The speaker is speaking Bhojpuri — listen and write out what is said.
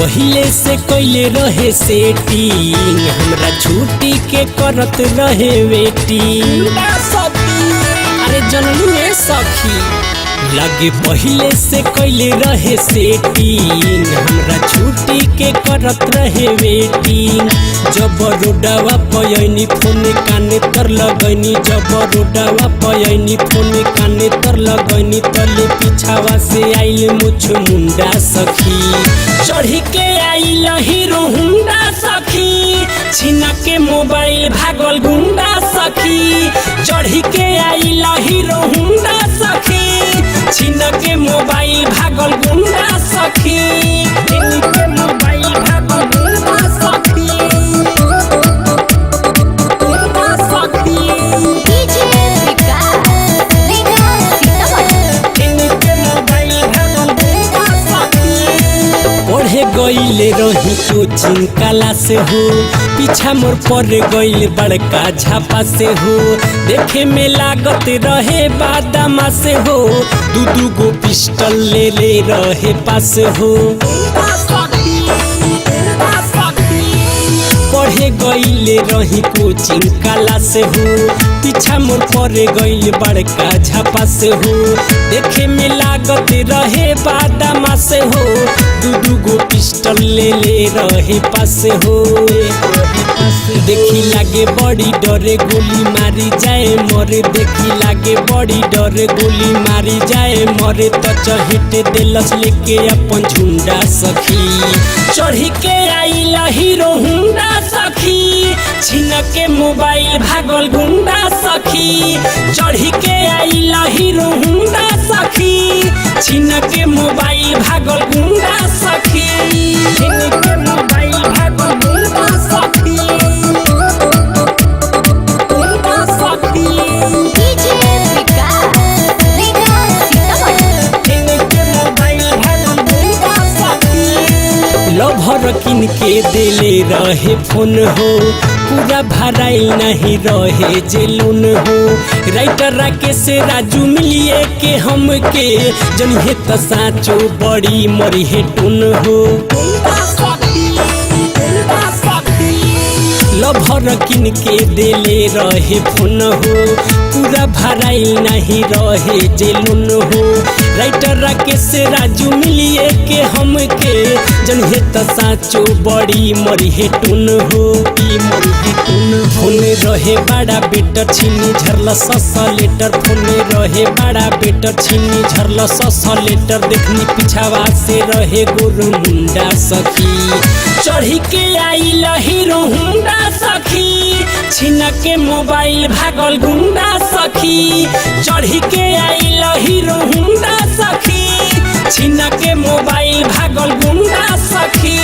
पहिले से कइले रहे सेटिंग, हमरा छुट्टी के करत रहे वेटिंग। अरे जनलू में सखी लगे पहिले से कइले रहे सेटिंग, हमरा छुट्टी के करत रहे वेटिंग। जब रोडवा पयनी फोन काने तर लगनी, जब रोडवा पयनी फोन काने तर लगनी, तले पिछावा से आइल मुछ मुंडा सखी, चढ़ी के आइल हीरो हुंडा सखी, छीना के मोबाइल भागल गुंडा सखी, चढ़ी के आइल हीरो हुंडा सखी, छीना के मोबाइल भागल गुंडा सखी, के मोबाइल भागल गुंडा सखी, गुंडा सखी। डीजे विकास के मोबाइल भागल गुंडा सखी। पढ़े गइले रही कोचिंग काला से हो, पीछा मोर पर गइल बड़का झापा से हो, देखे में लागत रहे बादामा से हो, दू गो पिस्टल ले ले रहे पास हो। पढ़े गइले रही कोचिंग काला से हो, पीछा मोर पर गइल बड़का झापा से हो, देखे में लागत रहे बादामा से हो, दू गो पिस्टल ले ले रहे पास हो। देखी लागे बड़ी डरे गोली मारी जाए मरे, देखी लागे बड़ी डरे गोली मारी जाए मरे, तो चहेटे देलस लेके अपन झुंडा सखी, चढ़ी के आइल हीरो हुंडा सखी, छीन के मोबाइल भागल गुंडा सखी, चढ़ी के आइल हीरो हुंडा सखी, छीन के मोबाइल भागल गुंडा सखी, छीन के मोबाइल भागल गुंडा सखी, गुंडा सखी। डीजे विकास छीन के मोबाइल भागल गुंडा सखी। लभर किन के देले रहे फोन हो, पूरा भराइल नहीं रहे जेलून हो, राइटर राकेश राजू मिलिए के हमके जनिहे त साचो बड़ी मरी है टून हो। लभर किन के देले रहे फोन हो, पूरा भराइल नहीं रहे जेलून हो, राइटर राकेश राजू मिलिए के हमके जनिहे त साचो बड़ी मरी है टून हो। फोन रहे बड़ा बेटर छीनी झरल ससा लेटर, फोन रहे बड़ा बेटर छीनी झरल ससा लेटर, देखनी पिछावा से रहे गुरु मुंडा सखी, चढ़ी के आइल हीरो हुंडा सखी, छीन के मोबाइल भागल गुंडा सखी, चढ़ी के आइल हीरो हुंडा सखी, छीन के मोबाइल भागल गुंडा सखी।